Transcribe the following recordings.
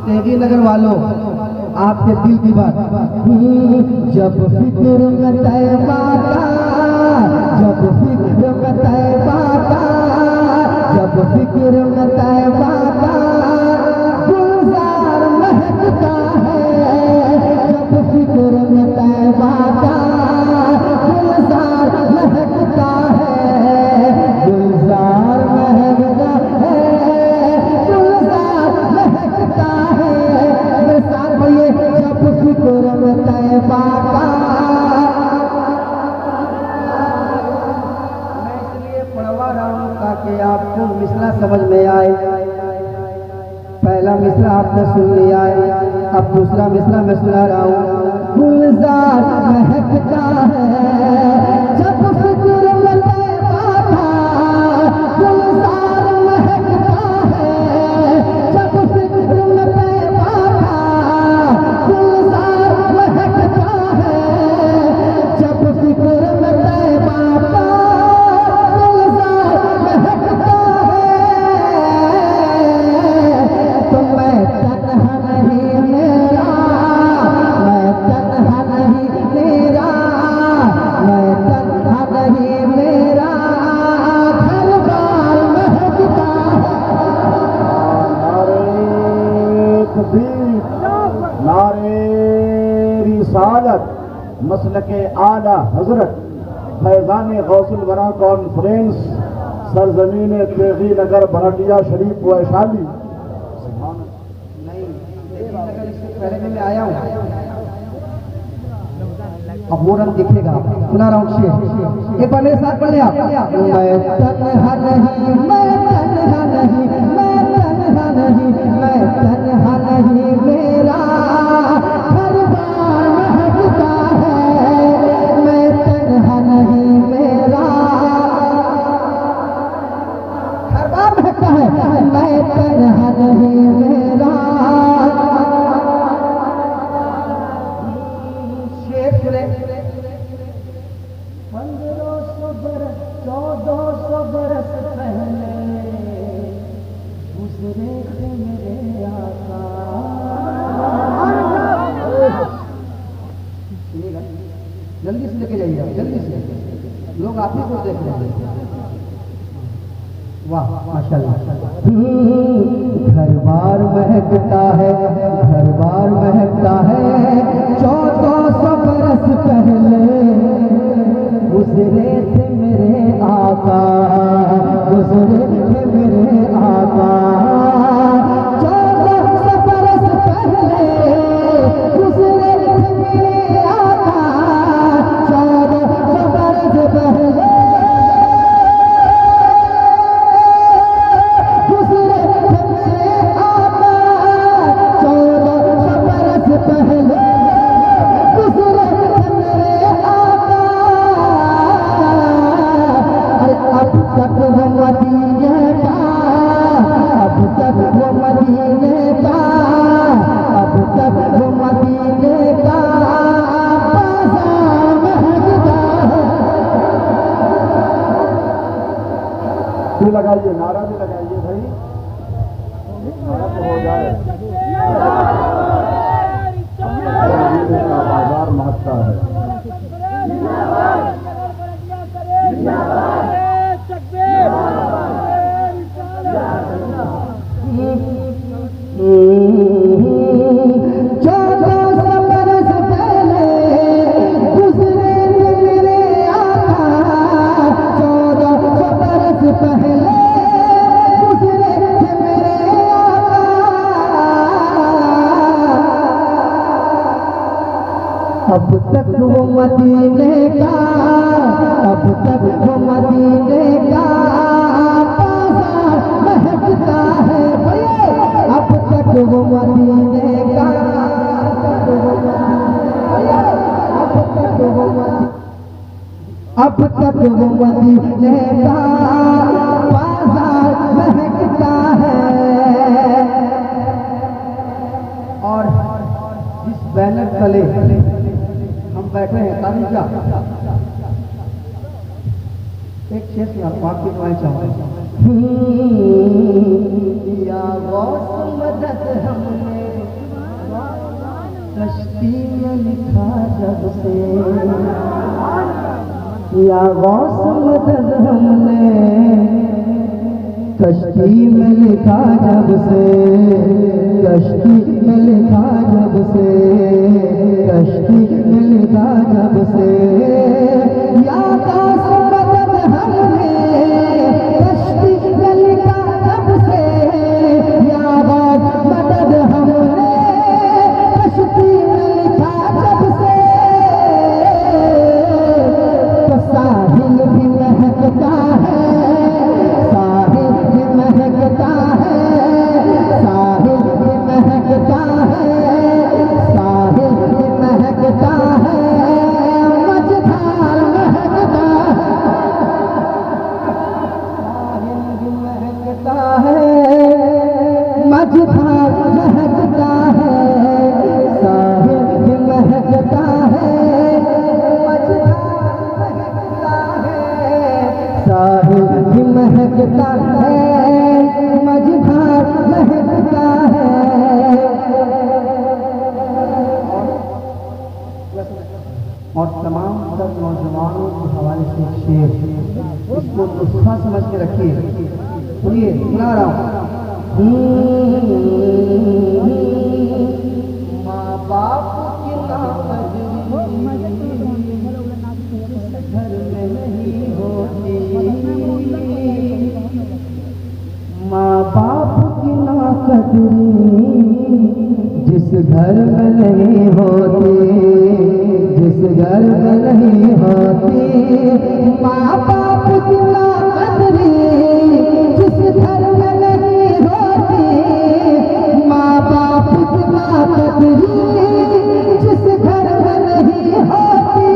तेगी नगर वालों, आपके दिल की बात। जब फिक्र में तैबा का, जब फिक्र में तैबा का, जब फिक्र में तैबा का गुलजार महकता है, जब फिक्र में तैबा का गुलजार महकता है, गुलजार महकता है, गुलजार महकता है। मेरे साथ बोलिए, जब फिक्र में तैबा का। मैं इसलिए पढ़वा रहा हूँ ताकि आपको मिसरा समझ में आए। पहला मिसरा आपने सुन लिया है, अब दूसरा मिसरा मैं सुना रहा हूँ। गुलजार महकता है, जब फिक्र में तैबा का गुलजार महकता है, जब फिक्र में तैबा का गुलजार महकता है, जब फिक्र में तैबा का गुलजार महकता है। तो मैं तन्हा नहीं मेरा, मैं तन्हा नहीं मेरा, मैं तन्हा नहीं मेरा, घर बार महकता है। नारे रिसालत, मसलके आला हजरत, फैजान गौसुल वरा कॉन्फ्रेंस, सरजमीन तेगी नगर बहटिया शरीफ वैशाली। पहले भी मैं आया हूँ, अब वो रंग दिखेगा। सुना रहा हूँ शेर, एक बार मेरे साथ पढ़ लिया। मैं तन्हा नहीं, मैं तन्हा नहीं, मैं तन्हा नहीं, मैं तन्हा नहीं मेरा, हर बार महकता है, मैं तन्हा नहीं मेरा, हर बार महकता है, मैं तन्हा नहीं मेरा। जल्दी से लेके जाइए, जल्दी से, लोग आप ही को देख रहे हैं। वाह माशाल्लाह। घर बार महकता है, घर बार महकता है, 1400 बरस पहले गुजरे थे मेरे आका, गुजरे थे मेरे आका, 1400 बरस पहले गुजरे थे मेरे आका, 1400 बरस पहले गुजरे थे मेरे आका, 1400 बरस पहले गुजरे थे मेरे आका। अरे अब तक वो मदीने का, अब तक वो मदीने का, अब तक वो मदीने का बाजार महकता है। भी लगाइए, नारा भी लगाइए भाई, नारा तो हो जाए। बाजार महकता है। अब तक वो मदीने का, अब तक वो मदीने का बाजार महकता है। भैया अब तक वो मदीने का, अब तक वो मदीने का बाजार महकता है। और जिस बैनर तले हम बैठे हैं, तारीजा एक शेर से आपकी दुआएं चाहूंगा। या गौस मदद हमने कश्ती में लिखा जब से या गौस मदद हमने कश्ती में लिखा जब से, कश्ती में लिखा जब से, कश्ती में लिखा जब से या गौस मदद हमने कश्ती में लिखा जब से या गौस मदद हमने कश्ती में लिखा जब से तो साहिल भी महकता है, साहिल भी महकता है, साहिल भी महकता है, साहिल भी महकता है, मझधार महकता है, मझधार महकता है, साहिल भी महकता है, मझधार महकता है, साहिल भी महकता है, मझधार महकता है। और तमाम सब नौजवानों के हवाले से एक शेर, इसको नुस्खा समझ के रखिए, सुनिए, सुना रहा हूँ। माँ बाप की नाकदरी घर में नहीं होती, माँ बाप की नाकदरी जिस घर में नहीं होती, जिस घर में नहीं होती, माँ बाप की नाकदरी जिस घर में नहीं होती, माँ बाप की नाकदरी जिस घर में नहीं होती,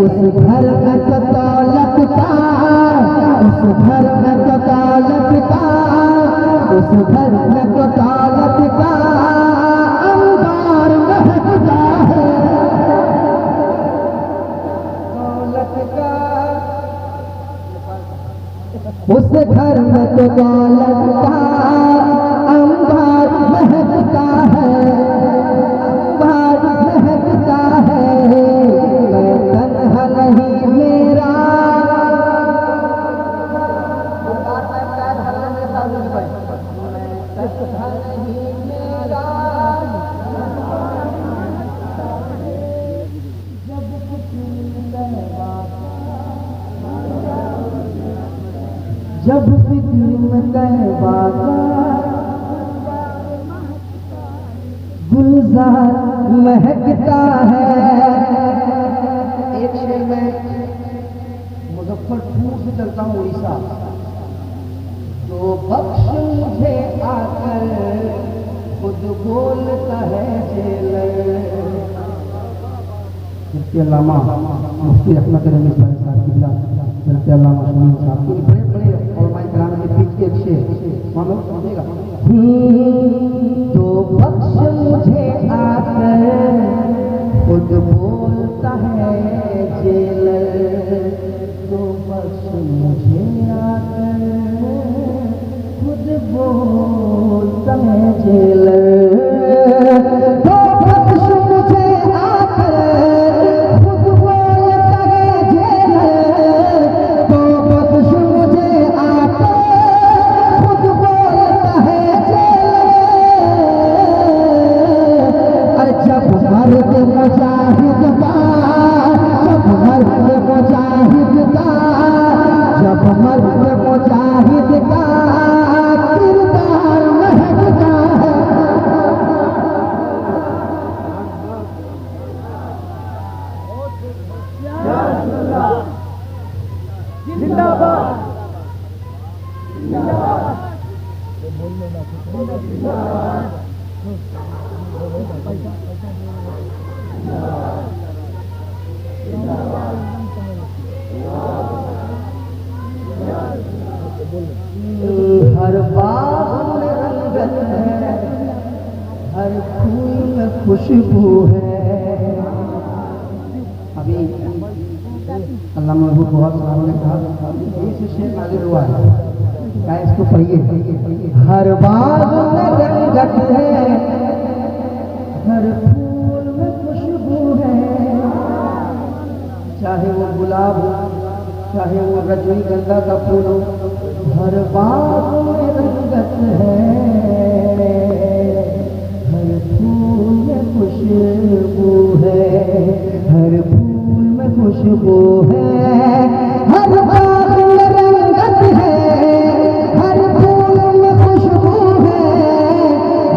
उस घर में तो दौलत का, उस घर में तो दौलत का, उस घर में तो दौलत का अंबार महकता है, दौलत का, उस घर में तो दौलत का अंबार महकता है, अंबार महकता है। मैं तन्हा नहीं मेरा, मैं तन्हा नहीं मेरा, जब फिक्र में जब फिक्र में तैबा का गुलजार महकता है। एक शेर में मुजफ्फरपुर से चलता हूँ उड़ीसा, जो बख्श मुझे आकर खुद बोलता है जेलर। अल्लामा मुफ्ती अहमद रमीज भाई साहब की बिला अल्लामा शमीम साहब के बड़े बड़े उलमाए किराम के बीच के एक शेर मानो समझेगा। तो बख्श मुझे आकर खुद बोलता है जेलर, तो बख्श मुझे आकर खुद बोलता है जेलर, तो बख्श मुझे आकर खुद बोलता है जेलर, तो बख्श मुझे आकर खुद बोलता है जेलर। अरे जब मर्द मुजाहिद का, जब मर्द मुजाहिद का, जब मर्द मुजाहिद का किरदार महकता है, जिंदाबाद हर बाग में रंगत है, हर फूल में खुशबू है। अभी अल्लाह महबूब बहुत साहब ने कहा इस शेर नाज़िल हुआ है, क्या इसको पढ़िए। हर बाग में रंगत है, हर फूल में खुशबू है, चाहे वो गुलाब हो, चाहे वो रजनीगंधा का फूल हो, हर बाग में रंगत है, हर फूल में खुशबू है, हर फूल में खुशबू है, हर बाग में रंगत है, हर फूल में खुशबू है,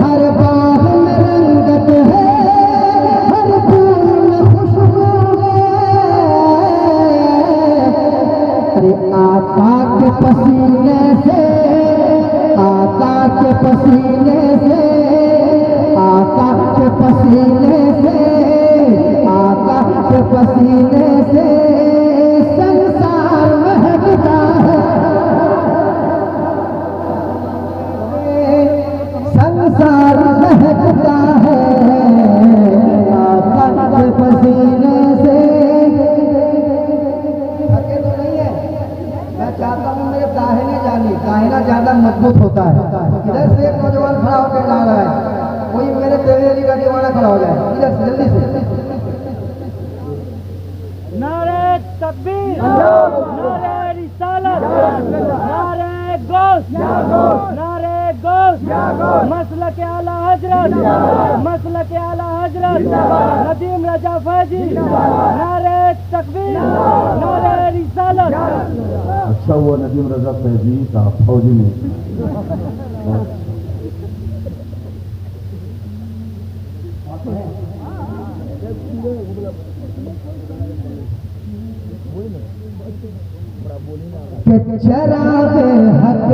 हर बाग में रंगत है, हर फूल में खुशबू है। अरे आका के पसीने से, आका के पसीने से, आका के पसीने से, आका के पसीने से संसार महकता है, संसार महकता है, आका के पसीने से। थके तो नहीं है, मैं चाहता हूँ मेरे दाहिने जाने, दाहिना ज्यादा मजबूत होता है। इधर से एक नौजवान खड़ा होकर गा रहा है, कोई मेरे तेरे वाली गाड़ी वाला खड़ा हो जाए, इधर से जल्दी से। नारे तकबीर, नारे रिसालत, नारे गौस, नारे गौस, मसलक आला हजरत, मसलक आला हजरत नदीम रजा फैजी, नारे तकबीर, नारे रिसालत। अच्छा हुआ नदीम रजा फैजी का फौजी में चराग हक